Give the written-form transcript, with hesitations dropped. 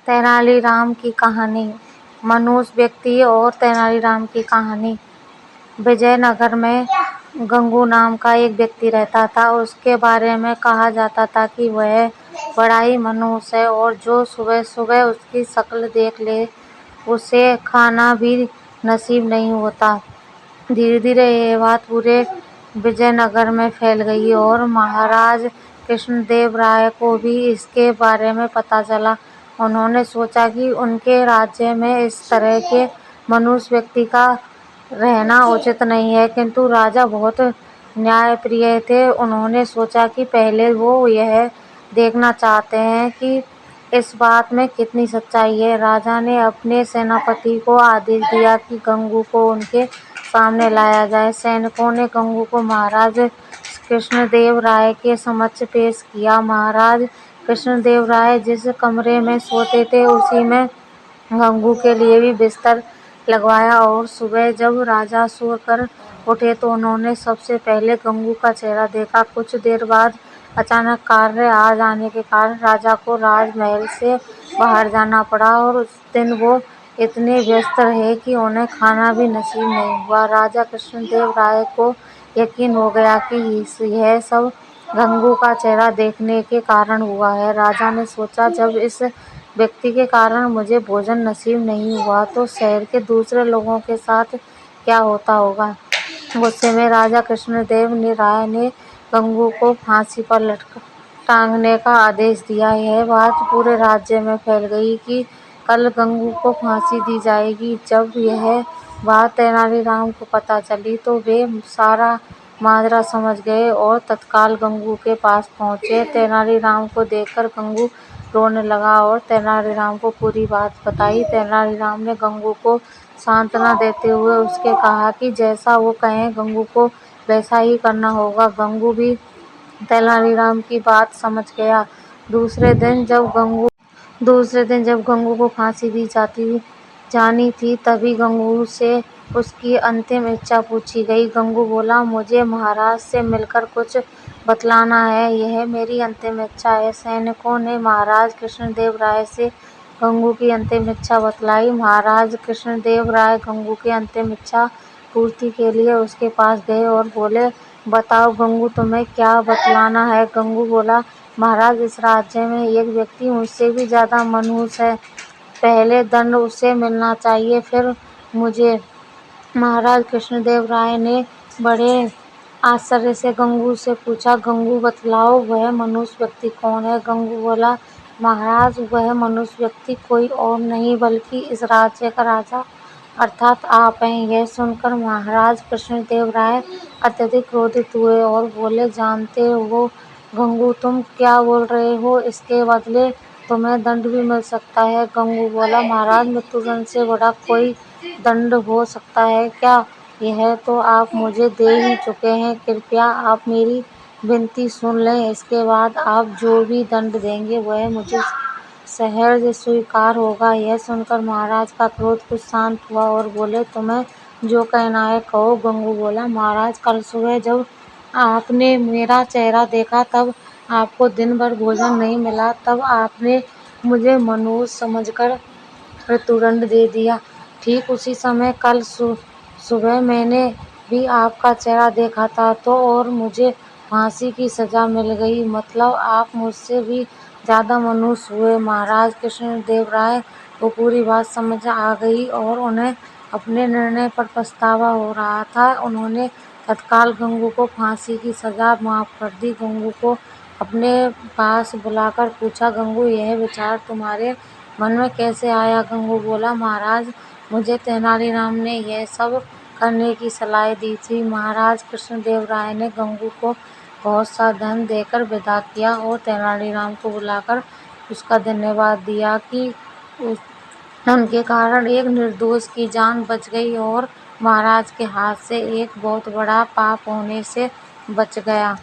तेनालीराम की कहानी। मनुष्य व्यक्ति और तेनालीराम की कहानी। विजयनगर में गंगू नाम का एक व्यक्ति रहता था। उसके बारे में कहा जाता था कि वह बड़ा ही मनुष्य है और जो सुबह सुबह उसकी शक्ल देख ले उसे खाना भी नसीब नहीं होता। धीरे धीरे ये बात पूरे विजयनगर में फैल गई और महाराज कृष्णदेव राय को भी इसके बारे में पता चला। उन्होंने सोचा कि उनके राज्य में इस तरह के मनुष्य व्यक्ति का रहना उचित नहीं है, किंतु राजा बहुत न्यायप्रिय थे। उन्होंने सोचा कि पहले वो यह देखना चाहते हैं कि इस बात में कितनी सच्चाई है। राजा ने अपने सेनापति को आदेश दिया कि गंगू को उनके सामने लाया जाए। सैनिकों ने गंगू को महाराज कृष्णदेव राय के समक्ष पेश किया। महाराज कृष्णदेव राय जिस कमरे में सोते थे उसी में गंगू के लिए भी बिस्तर लगवाया और सुबह जब राजा सोकर उठे तो उन्होंने सबसे पहले गंगू का चेहरा देखा। कुछ देर बाद अचानक कार्य आ जाने के कारण राजा को राजमहल से बाहर जाना पड़ा और उस दिन वो इतने व्यस्त रहे कि उन्हें खाना भी नसीब नहीं हुआ। राजा कृष्णदेव राय को यकीन हो गया कि यह सब गंगू का चेहरा देखने के कारण हुआ है। राजा ने सोचा, जब इस व्यक्ति के कारण मुझे भोजन नसीब नहीं हुआ तो शहर के दूसरे लोगों के साथ क्या होता होगा। गुस्से में राजा कृष्णदेव राय ने गंगू को फांसी पर टांगने का आदेश दिया। यह बात पूरे राज्य में फैल गई कि कल गंगू को फांसी दी जाएगी। जब यह बात तेनालीराम को पता चली तो वे सारा माजरा समझ गए और तत्काल गंगू के पास पहुंचे। तेनालीराम को देखकर गंगू रोने लगा और तेनालीराम को पूरी बात बताई। तेनालीराम ने गंगू को सांत्वना देते हुए उसके कहा कि जैसा वो कहें गंगू को वैसा ही करना होगा। गंगू भी तेनालीराम की बात समझ गया। दूसरे दिन जब गंगू को फांसी दी जानी थी तभी गंगू से उसकी अंतिम इच्छा पूछी गई। गंगू बोला, मुझे महाराज से मिलकर कुछ बतलाना है, यह मेरी अंतिम इच्छा है। सैनिकों ने महाराज कृष्णदेव राय से गंगू की अंतिम इच्छा बतलाई। महाराज कृष्णदेव राय गंगू की अंतिम इच्छा पूर्ति के लिए उसके पास गए और बोले, बताओ गंगू, तुम्हें क्या बतलाना है। गंगू बोला, महाराज, इस राज्य में एक व्यक्ति मुझसे भी ज्यादा मनुष्य है। पहले दंड उसे मिलना चाहिए, फिर मुझे। महाराज कृष्णदेव राय ने बड़े आश्चर्य से गंगू से पूछा, गंगू बतलाओ, वह मनुष्य व्यक्ति कौन है। गंगू बोला, महाराज, वह मनुष्य व्यक्ति कोई और नहीं बल्कि इस राज्य का राजा अर्थात आप हैं। यह सुनकर महाराज कृष्णदेव राय अत्यधिक क्रोधित हुए और बोले, जानते हो गंगू, तुम क्या बोल रहे हो, इसके बदले तुम्हें दंड भी मिल सकता है। गंगू बोला, महाराज, मृत्युदंड से बड़ा कोई दंड हो सकता है क्या। यह तो आप मुझे दे ही चुके हैं, कृपया आप मेरी विनती सुन लें, इसके बाद आप जो भी दंड देंगे वह मुझे सहर्ष स्वीकार होगा। यह सुनकर महाराज का क्रोध कुछ शांत हुआ और बोले, तुम्हें जो कहना है कहो। गंगू बोला, महाराज, कल सुबह जब आपने मेरा चेहरा देखा तब आपको दिन भर भोजन नहीं मिला, तब आपने मुझे मनुष्य समझकर मृत्युदंड दे दिया। ठीक उसी समय कल सुबह मैंने भी आपका चेहरा देखा था तो और मुझे फांसी की सजा मिल गई। मतलब आप मुझसे भी ज्यादा मनुष्य हुए। महाराज कृष्णदेव राय को पूरी बात समझ आ गई और उन्हें अपने निर्णय पर पछतावा हो रहा था। उन्होंने तत्काल गंगू को फांसी की सजा माफ कर दी। गंगू को अपने पास बुलाकर पूछा, गंगू, यह विचार तुम्हारे मन में कैसे आया। गंगू बोला, महाराज, मुझे तेनालीराम ने यह सब करने की सलाह दी थी। महाराज कृष्णदेव राय ने गंगू को बहुत सा धन देकर विदा किया और तेनालीराम को बुलाकर उसका धन्यवाद दिया कि उनके कारण एक निर्दोष की जान बच गई और महाराज के हाथ से एक बहुत बड़ा पाप होने से बच गया।